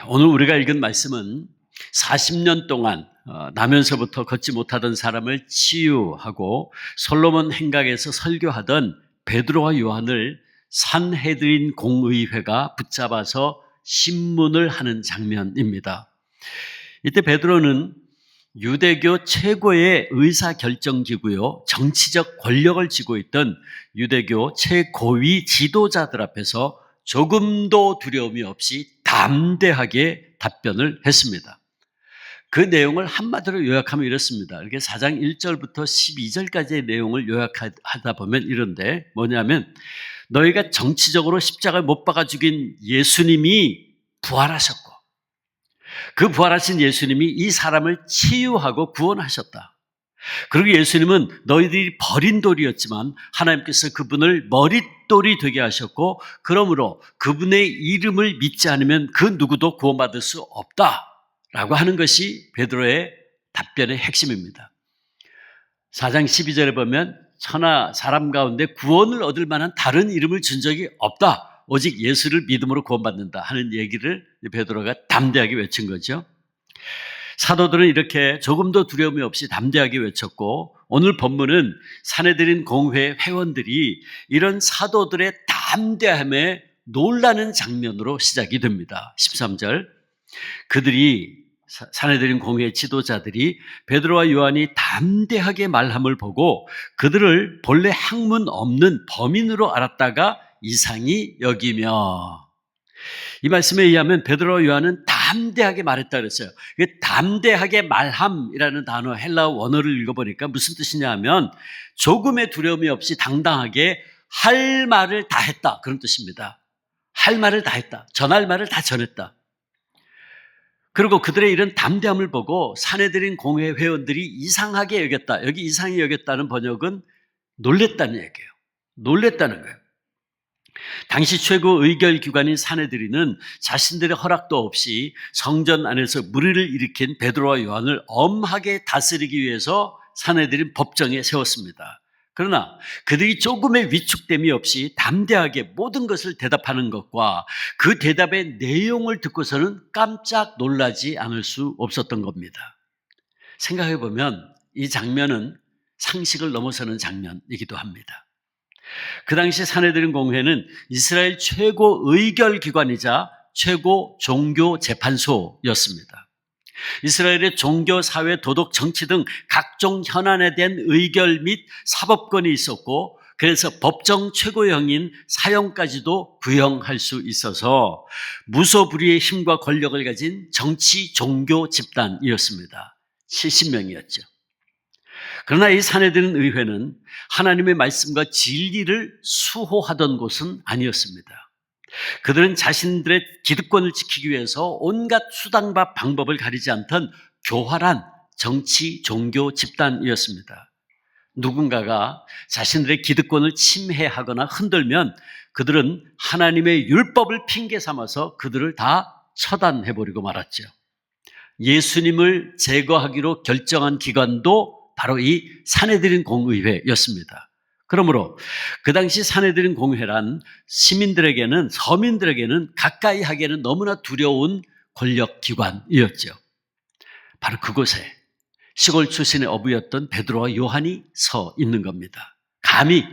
오늘 우리가 읽은 말씀은 40년 동안 나면서부터 걷지 못하던 사람을 치유하고 솔로몬 행각에서 설교하던 베드로와 요한을 산헤드린 공의회가 붙잡아서 신문을 하는 장면입니다. 이때 베드로는 유대교 최고의 의사결정기구요, 정치적 권력을 쥐고 있던 유대교 최고위 지도자들 앞에서 조금도 두려움이 없이 담대하게 답변을 했습니다. 그 내용을 한마디로 요약하면 이렇습니다. 이렇게 4장 1절부터 12절까지의 내용을 요약하다 보면 이런데 뭐냐면 너희가 정치적으로 십자가에 못 박아 죽인 예수님이 부활하셨고 그 부활하신 예수님이 이 사람을 치유하고 구원하셨다. 그리고 예수님은 너희들이 버린 돌이었지만 하나님께서 그분을 머릿돌이 되게 하셨고 그러므로 그분의 이름을 믿지 않으면 그 누구도 구원받을 수 없다라고 하는 것이 베드로의 답변의 핵심입니다. 4장 12절에 보면 천하 사람 가운데 구원을 얻을 만한 다른 이름을 준 적이 없다. 오직 예수를 믿음으로 구원받는다 하는 얘기를 베드로가 담대하게 외친 거죠. 사도들은 이렇게 조금도 두려움이 없이 담대하게 외쳤고 오늘 본문은 산헤드린 공회 회원들이 이런 사도들의 담대함에 놀라는 장면으로 시작이 됩니다. 13절 그들이 산헤드린 공회 지도자들이 베드로와 요한이 담대하게 말함을 보고 그들을 본래 학문 없는 범인으로 알았다가 이상히 여기며 이 말씀에 의하면 베드로와 요한은 담대하게 말했다 그랬어요. 담대하게 말함이라는 단어 헬라어 원어를 읽어보니까 무슨 뜻이냐 하면 조금의 두려움이 없이 당당하게 할 말을 다 했다 그런 뜻입니다. 할 말을 다 했다. 전할 말을 다 전했다. 그리고 그들의 이런 담대함을 보고 산헤드린 공회 회원들이 이상하게 여겼다. 여기 이상히 여겼다는 번역은 놀랬다는 얘기예요. 놀랬다는 거예요. 당시 최고 의결기관인 산헤드린은 자신들의 허락도 없이 성전 안에서 무리를 일으킨 베드로와 요한을 엄하게 다스리기 위해서 산헤드린 법정에 세웠습니다. 그러나 그들이 조금의 위축됨이 없이 담대하게 모든 것을 대답하는 것과 그 대답의 내용을 듣고서는 깜짝 놀라지 않을 수 없었던 겁니다. 생각해 보면 이 장면은 상식을 넘어서는 장면이기도 합니다. 그 당시 산헤드린 공회는 이스라엘 최고 의결기관이자 최고 종교 재판소였습니다. 이스라엘의 종교, 사회, 도덕, 정치 등 각종 현안에 대한 의결 및 사법권이 있었고 그래서 법정 최고형인 사형까지도 구형할 수 있어서 무소불위의 힘과 권력을 가진 정치, 종교 집단이었습니다. 70명이었죠. 그러나 이 산헤드린 의회는 하나님의 말씀과 진리를 수호하던 곳은 아니었습니다. 그들은 자신들의 기득권을 지키기 위해서 온갖 수단과 방법을 가리지 않던 교활한 정치, 종교 집단이었습니다. 누군가가 자신들의 기득권을 침해하거나 흔들면 그들은 하나님의 율법을 핑계 삼아서 그들을 다 처단해버리고 말았죠. 예수님을 제거하기로 결정한 기관도 바로 이 산헤드린 공의회였습니다. 그러므로 그 당시 산헤드린 공회란 시민들에게는 서민들에게는 가까이 하기에는 너무나 두려운 권력기관이었죠. 바로 그곳에 시골 출신의 어부였던 베드로와 요한이 서 있는 겁니다. 감히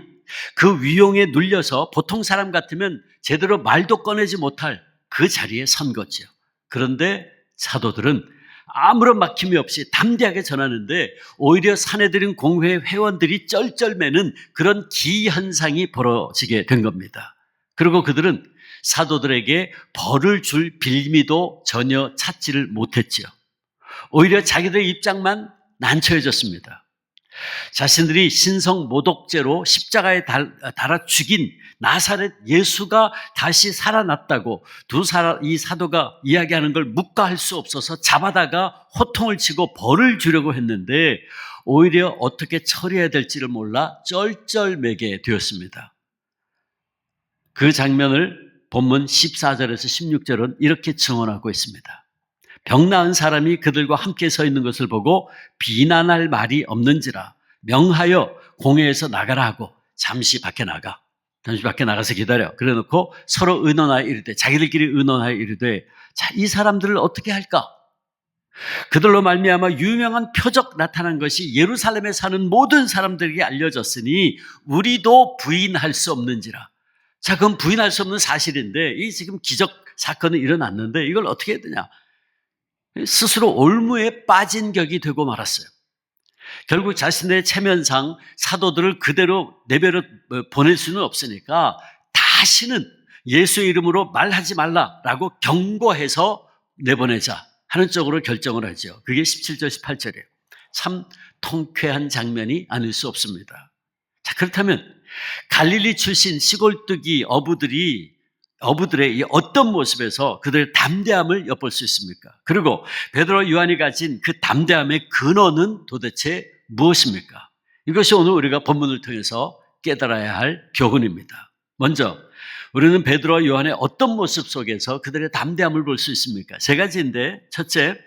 그 위용에 눌려서 보통 사람 같으면 제대로 말도 꺼내지 못할 그 자리에 선 거죠. 그런데 사도들은 아무런 막힘이 없이 담대하게 전하는데 오히려 산헤드린 공회 회원들이 쩔쩔매는 그런 기현상이 벌어지게 된 겁니다. 그리고 그들은 사도들에게 벌을 줄 빌미도 전혀 찾지를 못했죠. 오히려 자기들의 입장만 난처해졌습니다. 자신들이 신성 모독죄로 십자가에 달아 죽인 나사렛 예수가 다시 살아났다고 이 사도가 이야기하는 걸 묵과할 수 없어서 잡아다가 호통을 치고 벌을 주려고 했는데 오히려 어떻게 처리해야 될지를 몰라 쩔쩔매게 되었습니다. 그 장면을 본문 14절에서 16절은 이렇게 증언하고 있습니다. 병 나은 사람이 그들과 함께 서 있는 것을 보고 비난할 말이 없는지라 명하여 공회에서 나가라 하고 잠시 밖에 나가 잠시 밖에 나가서 기다려. 그래 놓고 서로 의논하여 이르되, 자기들끼리 의논하여 이르되, 자, 이 사람들을 어떻게 할까? 그들로 말미암아 유명한 표적 나타난 것이 예루살렘에 사는 모든 사람들에게 알려졌으니 우리도 부인할 수 없는지라. 자, 그건 부인할 수 없는 사실인데, 이 지금 기적 사건이 일어났는데 이걸 어떻게 해야 되냐? 스스로 올무에 빠진 격이 되고 말았어요. 결국 자신의 체면상 사도들을 그대로 내버려 보낼 수는 없으니까 다시는 예수의 이름으로 말하지 말라라고 경고해서 내보내자 하는 쪽으로 결정을 하죠. 그게 17절, 18절이에요. 참 통쾌한 장면이 아닐 수 없습니다. 자, 그렇다면 갈릴리 출신 시골뜨기 어부들의 이 어떤 모습에서 그들의 담대함을 엿볼 수 있습니까? 그리고 베드로와 요한이 가진 그 담대함의 근원은 도대체 무엇입니까? 이것이 오늘 우리가 본문을 통해서 깨달아야 할 교훈입니다. 먼저 우리는 베드로와 요한의 어떤 모습 속에서 그들의 담대함을 볼 수 있습니까? 세 가지인데, 첫째,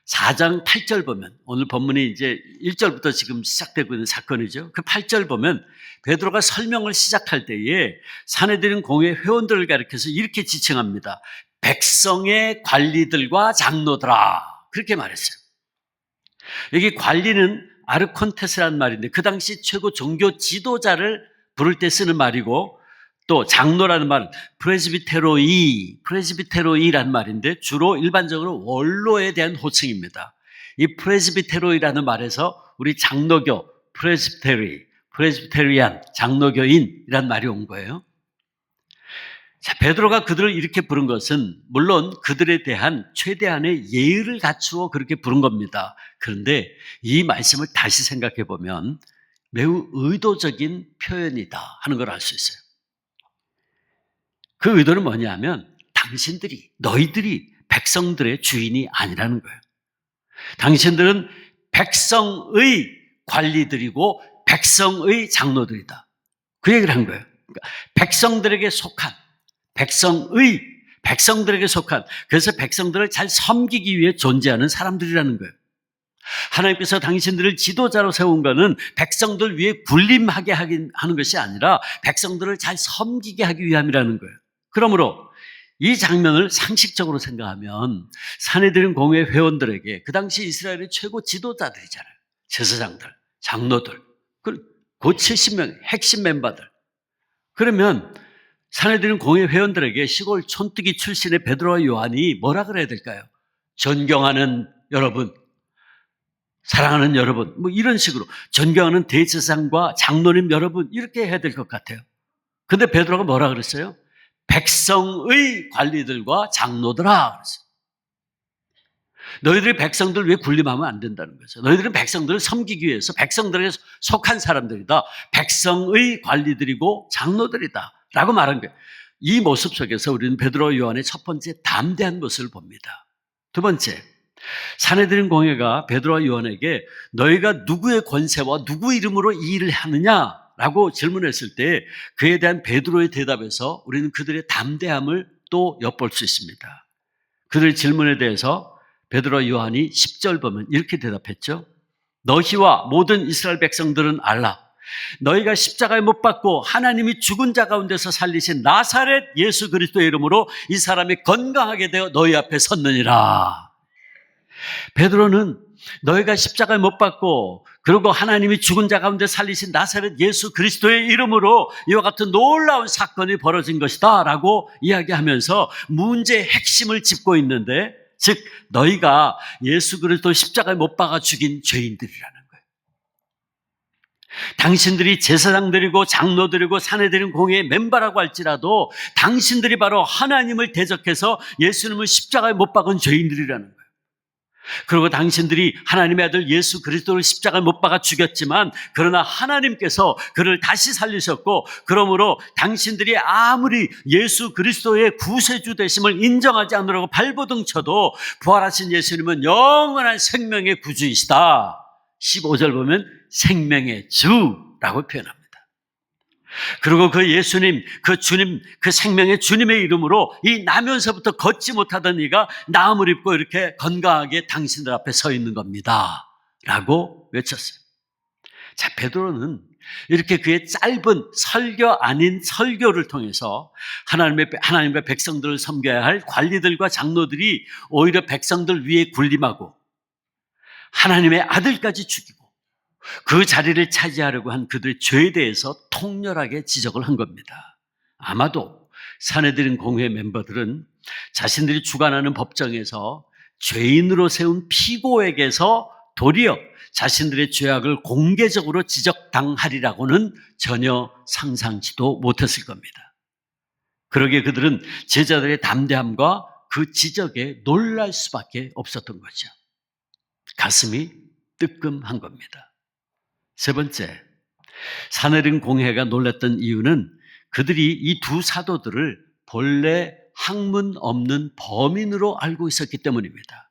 4장 8절 보면, 오늘 본문이 이제 1절부터 지금 시작되고 있는 사건이죠. 그 8절 보면 베드로가 설명을 시작할 때에 사내들인 공회 회원들을 가리켜서 이렇게 지칭합니다. 백성의 관리들과 장로들아, 그렇게 말했어요. 여기 관리는 아르콘테스라는 말인데 그 당시 최고 종교 지도자를 부를 때 쓰는 말이고, 또 장로라는 말은 프레스비테로이라는 말인데 주로 일반적으로 원로에 대한 호칭입니다. 이 프레스비테로이라는 말에서 우리 장로교, 프레스비테리안, 장로교인이라는 말이 온 거예요. 자, 베드로가 그들을 이렇게 부른 것은 물론 그들에 대한 최대한의 예의를 갖추어 그렇게 부른 겁니다. 그런데 이 말씀을 다시 생각해 보면 매우 의도적인 표현이다 하는 걸 알 수 있어요. 그 의도는 뭐냐면 너희들이 백성들의 주인이 아니라는 거예요. 당신들은 백성의 관리들이고 백성의 장로들이다. 그 얘기를 한 거예요. 그러니까 백성들에게 속한, 그래서 백성들을 잘 섬기기 위해 존재하는 사람들이라는 거예요. 하나님께서 당신들을 지도자로 세운 것은 백성들 위해 군림하게 하는 것이 아니라 백성들을 잘 섬기게 하기 위함이라는 거예요. 그러므로 이 장면을 상식적으로 생각하면 사내들인 공회 회원들에게 그 당시 이스라엘의 최고 지도자들이잖아요. 제사장들, 장로들, 그 70명 핵심 멤버들. 그러면 사내들인 공회 회원들에게 시골 촌뜨기 출신의 베드로와 요한이 뭐라 그래야 될까요? 존경하는 여러분, 사랑하는 여러분, 뭐 이런 식으로 존경하는 대제사장과 장로님 여러분, 이렇게 해야 될 것 같아요. 근데 베드로가 뭐라 그랬어요? 백성의 관리들과 장로들아 그랬어요. 너희들이 백성들 왜 군림하면 안 된다는 거죠. 너희들은 백성들을 섬기기 위해서 백성들에게 속한 사람들이다. 백성의 관리들이고 장로들이다 라고 말한 거예요. 이 모습 속에서 우리는 베드로와 요한의 첫 번째 담대한 모습을 봅니다. 두 번째, 사내들인 공회가 베드로와 요한에게 너희가 누구의 권세와 누구 이름으로 이 일을 하느냐 라고 질문했을 때 그에 대한 베드로의 대답에서 우리는 그들의 담대함을 또 엿볼 수 있습니다. 그들의 질문에 대해서 베드로와 요한이 10절 보면 이렇게 대답했죠. 너희와 모든 이스라엘 백성들은 알라. 너희가 십자가에 못 박고 하나님이 죽은 자 가운데서 살리신 나사렛 예수 그리스도의 이름으로 이 사람이 건강하게 되어 너희 앞에 섰느니라. 베드로는 너희가 십자가에 못 박고 그리고 하나님이 죽은 자 가운데 살리신 나사렛 예수 그리스도의 이름으로 이와 같은 놀라운 사건이 벌어진 것이다 라고 이야기하면서 문제의 핵심을 짚고 있는데, 즉 너희가 예수 그리스도 십자가에 못 박아 죽인 죄인들이라는 거예요. 당신들이 제사장들이고 장로들이고 사내들인 공회의 멤버라고 할지라도 당신들이 바로 하나님을 대적해서 예수님을 십자가에 못 박은 죄인들이라는 거예요. 그리고 당신들이 하나님의 아들 예수 그리스도를 십자가에 못 박아 죽였지만 그러나 하나님께서 그를 다시 살리셨고, 그러므로 당신들이 아무리 예수 그리스도의 구세주 되심을 인정하지 않으려고 발버둥 쳐도 부활하신 예수님은 영원한 생명의 구주이시다. 15절 보면 생명의 주라고 표현합니다. 그리고 그 예수님, 그 주님, 그 생명의 주님의 이름으로 이 나면서부터 걷지 못하던 이가 나음을 입고 이렇게 건강하게 당신들 앞에 서 있는 겁니다 라고 외쳤어요. 자, 베드로는 이렇게 그의 짧은 설교 아닌 설교를 통해서 하나님의 백성들을 섬겨야 할 관리들과 장로들이 오히려 백성들 위에 군림하고 하나님의 아들까지 죽이고 그 자리를 차지하려고 한 그들의 죄에 대해서 통렬하게 지적을 한 겁니다. 아마도 사내들인 공회 멤버들은 자신들이 주관하는 법정에서 죄인으로 세운 피고에게서 도리어 자신들의 죄악을 공개적으로 지적당하리라고는 전혀 상상치도 못했을 겁니다. 그러기에 그들은 제자들의 담대함과 그 지적에 놀랄 수밖에 없었던 거죠. 가슴이 뜨끔한 겁니다. 세 번째, 사내린 공회가 놀랐던 이유는 그들이 이 두 사도들을 본래 학문 없는 범인으로 알고 있었기 때문입니다.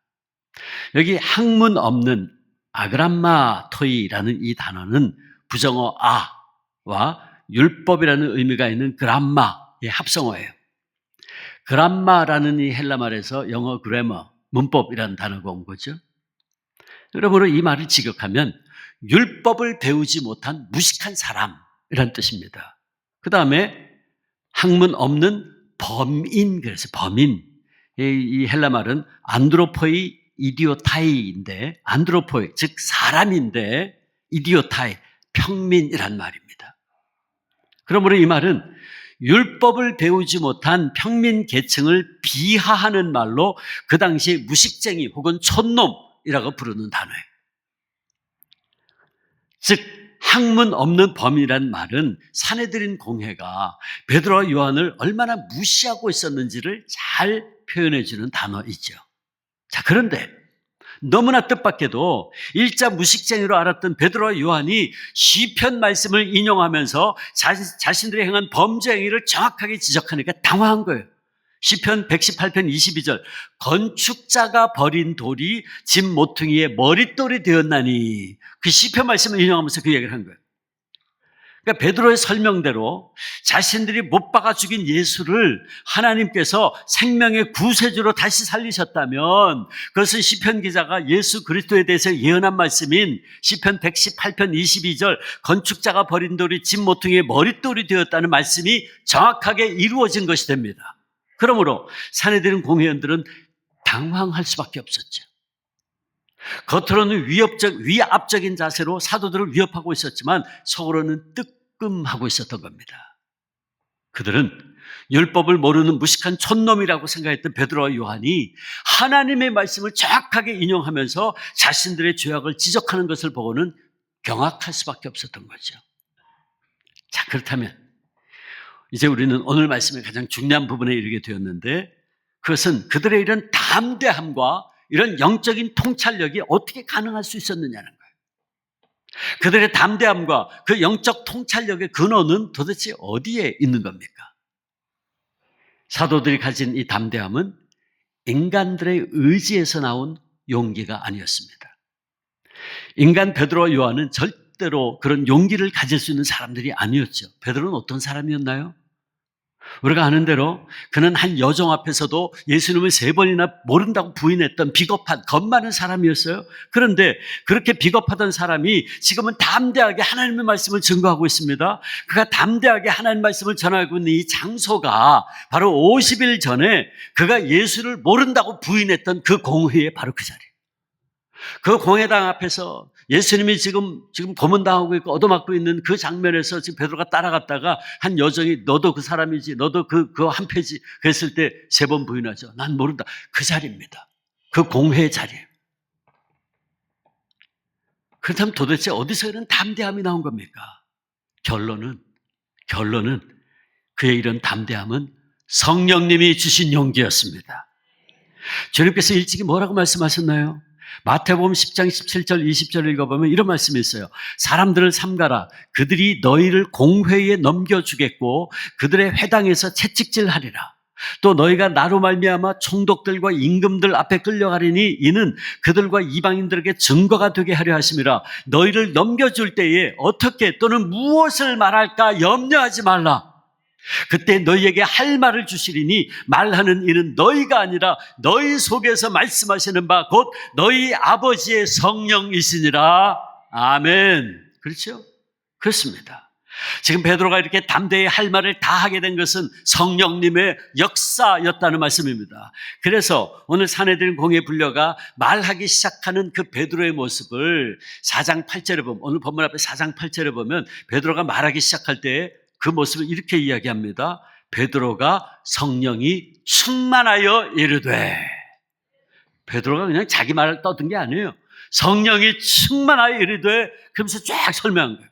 여기 학문 없는 아그람마토이라는 이 단어는 부정어 아와 율법이라는 의미가 있는 그람마의 합성어예요. 그람마라는 이 헬라 말에서 영어 그래머, 문법이라는 단어가 온 거죠. 그러므로 이 말을 직역하면 율법을 배우지 못한 무식한 사람이라는 뜻입니다. 그 다음에 학문 없는 범인, 그래서 범인. 이 헬라 말은 안드로포이 이디오타이인데, 안드로포이, 즉 사람인데 이디오타이, 평민이란 말입니다. 그러므로 이 말은 율법을 배우지 못한 평민 계층을 비하하는 말로 그 당시 무식쟁이 혹은 촌놈이라고 부르는 단어예요. 즉 학문 없는 범이란 말은 사내들인 공회가 베드로와 요한을 얼마나 무시하고 있었는지를 잘 표현해 주는 단어이죠. 자, 그런데 너무나 뜻밖에도 일자 무식쟁이로 알았던 베드로와 요한이 시편 말씀을 인용하면서 자신들이 행한 범죄 행위를 정확하게 지적하니까 당황한 거예요. 시편 118편 22절, 건축자가 버린 돌이 집 모퉁이의 머릿돌이 되었나니, 그 시편 말씀을 인용하면서 그 얘기를 한 거예요. 그러니까 베드로의 설명대로 자신들이 못 박아 죽인 예수를 하나님께서 생명의 구세주로 다시 살리셨다면 그것은 시편 기자가 예수 그리스도에 대해서 예언한 말씀인 시편 118편 22절, 건축자가 버린 돌이 집 모퉁이의 머릿돌이 되었다는 말씀이 정확하게 이루어진 것이 됩니다. 그러므로 사내들인 공회원들은 당황할 수밖에 없었죠. 겉으로는 위압적인 자세로 사도들을 위협하고 있었지만 속으로는 뜨끔하고 있었던 겁니다. 그들은 율법을 모르는 무식한 촌놈이라고 생각했던 베드로와 요한이 하나님의 말씀을 정확하게 인용하면서 자신들의 죄악을 지적하는 것을 보고는 경악할 수밖에 없었던 거죠. 자, 그렇다면 이제 우리는 오늘 말씀의 가장 중요한 부분에 이르게 되었는데, 그것은 그들의 이런 담대함과 이런 영적인 통찰력이 어떻게 가능할 수 있었느냐는 거예요. 그들의 담대함과 그 영적 통찰력의 근원은 도대체 어디에 있는 겁니까? 사도들이 가진 이 담대함은 인간들의 의지에서 나온 용기가 아니었습니다. 인간 베드로와 요한은 절대로 그런 용기를 가질 수 있는 사람들이 아니었죠. 베드로는 어떤 사람이었나요? 우리가 아는 대로 그는 한 여종 앞에서도 예수님을 3번이나 모른다고 부인했던 비겁한 겁 많은 사람이었어요. 그런데 그렇게 비겁하던 사람이 지금은 담대하게 하나님의 말씀을 증거하고 있습니다. 그가 담대하게 하나님의 말씀을 전하고 있는 이 장소가 바로 50일 전에 그가 예수를 모른다고 부인했던 그 공회의 바로 그 자리. 그 공회당 앞에서 예수님이 지금 고문당하고 있고 얻어맞고 있는 그 장면에서 지금 베드로가 따라갔다가 한 여정이 너도 그 사람이지, 너도 그 한패지 그랬을 때 3번 부인하죠. 난 모른다. 그 자리입니다. 그 공회의 자리예요. 그렇다면 도대체 어디서 이런 담대함이 나온 겁니까? 결론은 그의 이런 담대함은 성령님이 주신 용기였습니다. 주님께서 일찍이 뭐라고 말씀하셨나요? 마태복음 10장 17절 20절을 읽어보면 이런 말씀이 있어요. 사람들을 삼가라. 그들이 너희를 공회에 넘겨주겠고 그들의 회당에서 채찍질하리라. 또 너희가 나로 말미암아 총독들과 임금들 앞에 끌려가리니 이는 그들과 이방인들에게 증거가 되게 하려 하심이라. 너희를 넘겨줄 때에 어떻게 또는 무엇을 말할까 염려하지 말라. 그때 너희에게 할 말을 주시리니 말하는 이는 너희가 아니라 너희 속에서 말씀하시는 바 곧 너희 아버지의 성령이시니라. 아멘. 그렇죠? 그렇습니다. 지금 베드로가 이렇게 담대히 할 말을 다 하게 된 것은 성령님의 역사였다는 말씀입니다. 그래서 오늘 사내들인 공회에 불려가 말하기 시작하는 그 베드로의 모습을 4장 8절에 보면, 오늘 본문 앞에 4장 8절에 보면 베드로가 말하기 시작할 때 그 모습을 이렇게 이야기합니다. 베드로가 성령이 충만하여 이르되, 베드로가 그냥 자기 말을 떠든 게 아니에요. 성령이 충만하여 이르되, 그러면서 쫙 설명한 거예요.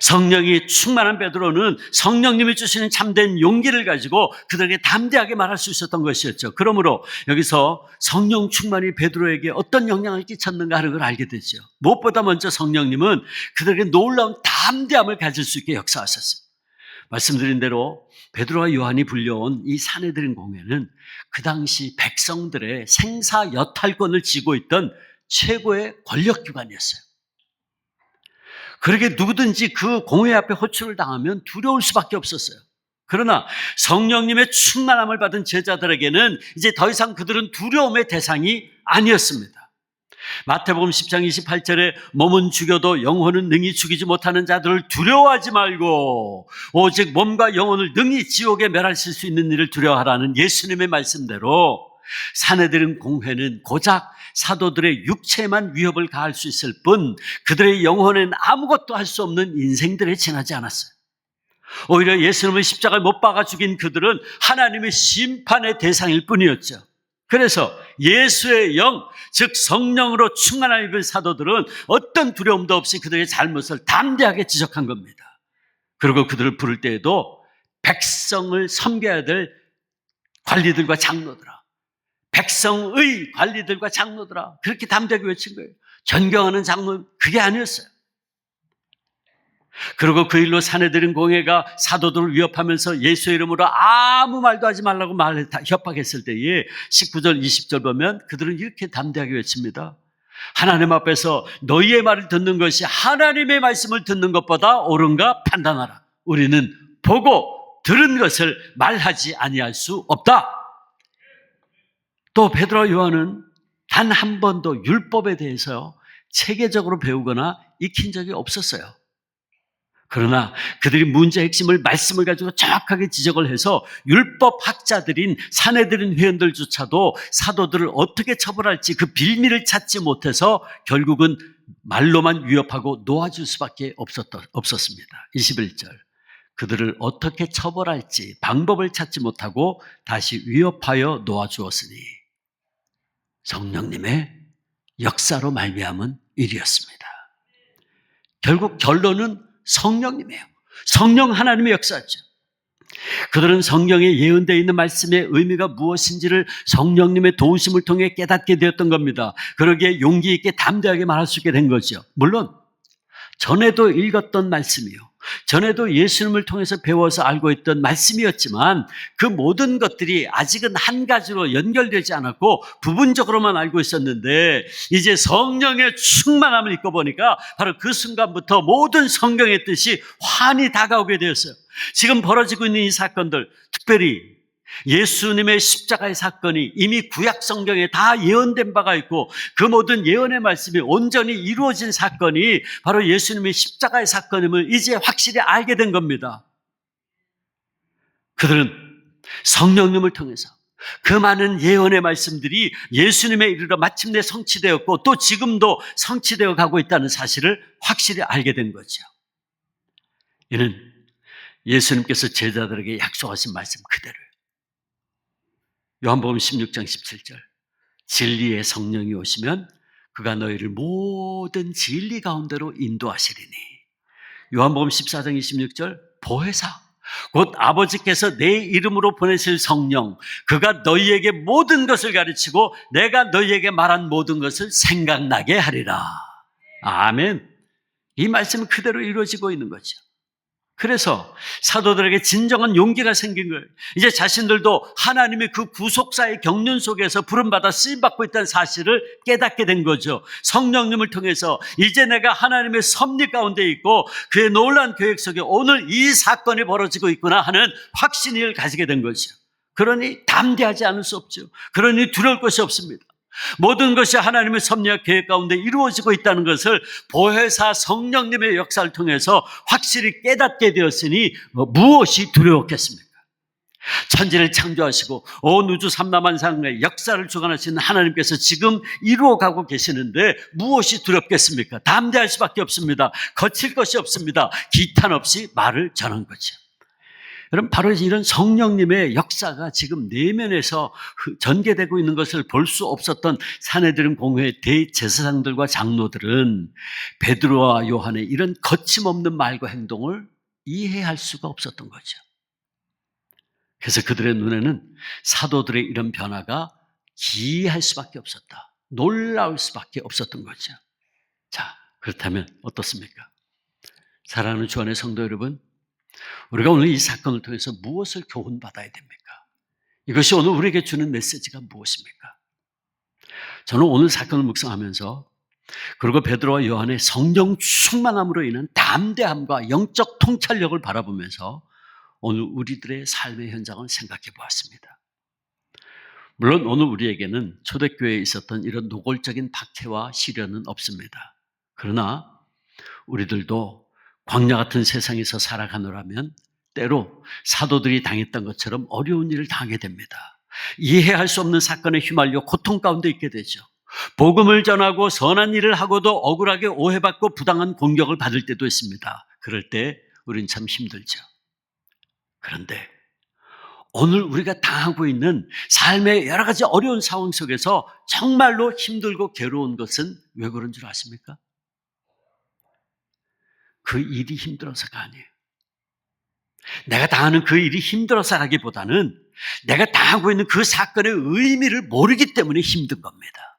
성령이 충만한 베드로는 성령님이 주시는 참된 용기를 가지고 그들에게 담대하게 말할 수 있었던 것이었죠. 그러므로 여기서 성령 충만이 베드로에게 어떤 영향을 끼쳤는가 하는 걸 알게 되죠. 무엇보다 먼저 성령님은 그들에게 놀라운 담대함을 가질 수 있게 역사하셨어요. 말씀드린 대로 베드로와 요한이 불려온 이 사내들인 공회는 그 당시 백성들의 생사 여탈권을 쥐고 있던 최고의 권력기관이었어요. 그렇게 누구든지 그 공회 앞에 호출을 당하면 두려울 수밖에 없었어요. 그러나 성령님의 충만함을 받은 제자들에게는 이제 더 이상 그들은 두려움의 대상이 아니었습니다. 마태복음 10장 28절에 몸은 죽여도 영혼은 능히 죽이지 못하는 자들을 두려워하지 말고 오직 몸과 영혼을 능히 지옥에 멸하실 수 있는 일을 두려워하라는 예수님의 말씀대로 사내들인 공회는 고작 사도들의 육체만 위협을 가할 수 있을 뿐 그들의 영혼에는 아무것도 할 수 없는 인생들에 지나지 않았어요. 오히려 예수님을 십자가에 못 박아 죽인 그들은 하나님의 심판의 대상일 뿐이었죠. 그래서 예수의 영, 즉 성령으로 충만한 입은 사도들은 어떤 두려움도 없이 그들의 잘못을 담대하게 지적한 겁니다. 그리고 그들을 부를 때에도 백성을 섬겨야 될 관리들과 장로들아, 백성의 관리들과 장로들아, 그렇게 담대하게 외친 거예요. 존경하는 장로는 그게 아니었어요. 그리고 그 일로 사내들인 공회가 사도들을 위협하면서 예수의 이름으로 아무 말도 하지 말라고 협박했을 때에 19절 20절 보면 그들은 이렇게 담대하게 외칩니다. 하나님 앞에서 너희의 말을 듣는 것이 하나님의 말씀을 듣는 것보다 옳은가 판단하라. 우리는 보고 들은 것을 말하지 아니할 수 없다. 또 베드로와 요한은 단 한 번도 율법에 대해서 체계적으로 배우거나 익힌 적이 없었어요. 그러나 그들이 문제의 핵심을 말씀을 가지고 정확하게 지적을 해서 율법학자들인 사내들인 회원들조차도 사도들을 어떻게 처벌할지 그 빌미를 찾지 못해서 결국은 말로만 위협하고 놓아줄 수밖에 없었습니다. 21절, 그들을 어떻게 처벌할지 방법을 찾지 못하고 다시 위협하여 놓아주었으니 성령님의 역사로 말미암은 일이었습니다. 결국 결론은 성령님이에요. 성령 하나님의 역사죠. 그들은 성경에 예언되어 있는 말씀의 의미가 무엇인지를 성령님의 도우심을 통해 깨닫게 되었던 겁니다. 그러기에 용기 있게 담대하게 말할 수 있게 된 거죠. 물론 전에도 읽었던 말씀이요, 전에도 예수님을 통해서 배워서 알고 있던 말씀이었지만 그 모든 것들이 아직은 한 가지로 연결되지 않았고 부분적으로만 알고 있었는데 이제 성령의 충만함을 입고 보니까 바로 그 순간부터 모든 성경의 뜻이 환히 다가오게 되었어요. 지금 벌어지고 있는 이 사건들, 특별히 예수님의 십자가의 사건이 이미 구약 성경에 다 예언된 바가 있고 그 모든 예언의 말씀이 온전히 이루어진 사건이 바로 예수님의 십자가의 사건임을 이제 확실히 알게 된 겁니다. 그들은 성령님을 통해서 그 많은 예언의 말씀들이 예수님에 이르러 마침내 성취되었고 또 지금도 성취되어 가고 있다는 사실을 확실히 알게 된 거죠. 이는 예수님께서 제자들에게 약속하신 말씀 그대로 요한복음 16장 17절, 진리의 성령이 오시면 그가 너희를 모든 진리 가운데로 인도하시리니. 요한복음 14장 26절, 보혜사, 곧 아버지께서 내 이름으로 보내실 성령, 그가 너희에게 모든 것을 가르치고 내가 너희에게 말한 모든 것을 생각나게 하리라. 아멘. 이 말씀은 그대로 이루어지고 있는 거죠. 그래서 사도들에게 진정한 용기가 생긴 거예요. 이제 자신들도 하나님의 그 구속사의 경륜 속에서 부름받아 쓰임받고 있다는 사실을 깨닫게 된 거죠. 성령님을 통해서 이제 내가 하나님의 섭리 가운데 있고 그의 놀라운 계획 속에 오늘 이 사건이 벌어지고 있구나 하는 확신을 가지게 된 거죠. 그러니 담대하지 않을 수 없죠. 그러니 두려울 것이 없습니다. 모든 것이 하나님의 섭리와 계획 가운데 이루어지고 있다는 것을 보혜사 성령님의 역사를 통해서 확실히 깨닫게 되었으니 무엇이 두려웠겠습니까? 천지를 창조하시고 온 우주 삼라만상의 역사를 주관하시는 하나님께서 지금 이루어가고 계시는데 무엇이 두렵겠습니까? 담대할 수밖에 없습니다. 거칠 것이 없습니다. 기탄 없이 말을 전한 거죠. 여러분, 바로 이런 성령님의 역사가 지금 내면에서 전개되고 있는 것을 볼 수 없었던 산헤드린 공회의 대제사장들과 장로들은 베드로와 요한의 이런 거침없는 말과 행동을 이해할 수가 없었던 거죠. 그래서 그들의 눈에는 사도들의 이런 변화가 기이할 수밖에 없었다. 놀라울 수밖에 없었던 거죠. 자, 그렇다면 어떻습니까? 사랑하는 주 안의 성도 여러분, 우리가 오늘 이 사건을 통해서 무엇을 교훈받아야 됩니까? 이것이 오늘 우리에게 주는 메시지가 무엇입니까? 저는 오늘 사건을 묵상하면서 그리고 베드로와 요한의 성령 충만함으로 인한 담대함과 영적 통찰력을 바라보면서 오늘 우리들의 삶의 현장을 생각해 보았습니다. 물론 오늘 우리에게는 초대교회에 있었던 이런 노골적인 박해와 시련은 없습니다. 그러나 우리들도 광야 같은 세상에서 살아가노라면 때로 사도들이 당했던 것처럼 어려운 일을 당하게 됩니다. 이해할 수 없는 사건에 휘말려 고통 가운데 있게 되죠. 복음을 전하고 선한 일을 하고도 억울하게 오해받고 부당한 공격을 받을 때도 있습니다. 그럴 때 우린 참 힘들죠. 그런데 오늘 우리가 당하고 있는 삶의 여러 가지 어려운 상황 속에서 정말로 힘들고 괴로운 것은 왜 그런 줄 아십니까? 그 일이 힘들어서가 아니에요. 내가 당하는 그 일이 힘들어서라기보다는 내가 당하고 있는 그 사건의 의미를 모르기 때문에 힘든 겁니다.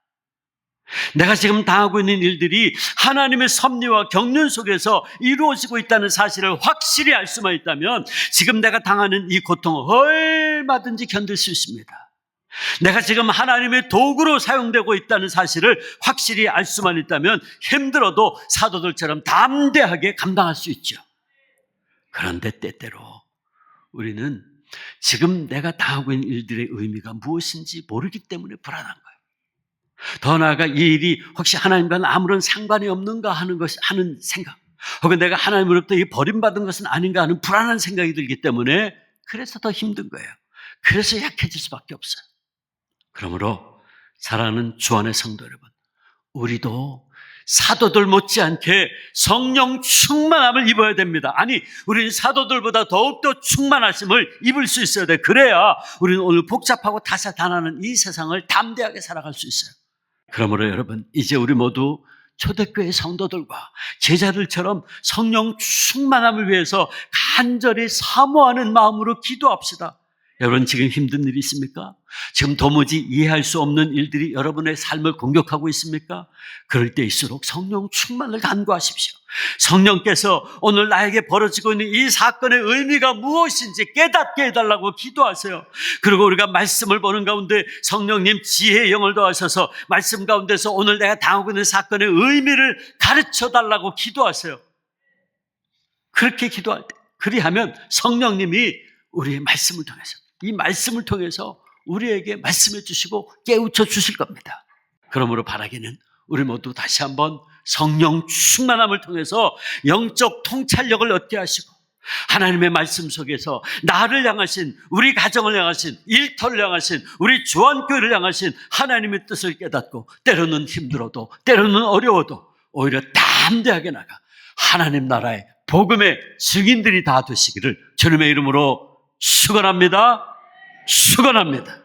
내가 지금 당하고 있는 일들이 하나님의 섭리와 경륜 속에서 이루어지고 있다는 사실을 확실히 알 수만 있다면 지금 내가 당하는 이 고통을 얼마든지 견딜 수 있습니다. 내가 지금 하나님의 도구로 사용되고 있다는 사실을 확실히 알 수만 있다면 힘들어도 사도들처럼 담대하게 감당할 수 있죠. 그런데 때때로 우리는 지금 내가 당하고 있는 일들의 의미가 무엇인지 모르기 때문에 불안한 거예요. 더 나아가 이 일이 혹시 하나님과는 아무런 상관이 없는가 하는 생각, 혹은 내가 하나님으로부터 버림받은 것은 아닌가 하는 불안한 생각이 들기 때문에 그래서 더 힘든 거예요. 그래서 약해질 수밖에 없어요. 그러므로 사랑하는 주 안의 성도 여러분, 우리도 사도들 못지않게 성령 충만함을 입어야 됩니다. 아니, 우리는 사도들보다 더욱더 충만하심을 입을 수 있어야 돼. 그래야 우리는 오늘 복잡하고 다사다난한 이 세상을 담대하게 살아갈 수 있어요. 그러므로 여러분, 이제 우리 모두 초대교회 성도들과 제자들처럼 성령 충만함을 위해서 간절히 사모하는 마음으로 기도합시다. 여러분, 지금 힘든 일이 있습니까? 지금 도무지 이해할 수 없는 일들이 여러분의 삶을 공격하고 있습니까? 그럴 때일수록 성령 충만을 간구하십시오. 성령께서 오늘 나에게 벌어지고 있는 이 사건의 의미가 무엇인지 깨닫게 해달라고 기도하세요. 그리고 우리가 말씀을 보는 가운데 성령님 지혜의 영을 더하셔서 말씀 가운데서 오늘 내가 당하고 있는 사건의 의미를 가르쳐달라고 기도하세요. 그렇게 기도할 때, 그리하면 성령님이 우리의 말씀을 통해서, 이 말씀을 통해서 우리에게 말씀해 주시고 깨우쳐 주실 겁니다. 그러므로 바라기는 우리 모두 다시 한번 성령 충만함을 통해서 영적 통찰력을 얻게 하시고 하나님의 말씀 속에서 나를 향하신, 우리 가정을 향하신, 일터를 향하신, 우리 주안교회를 향하신 하나님의 뜻을 깨닫고 때로는 힘들어도 때로는 어려워도 오히려 담대하게 나가 하나님 나라의 복음의 증인들이 다 되시기를 주님의 이름으로 축원합니다. 축원합니다.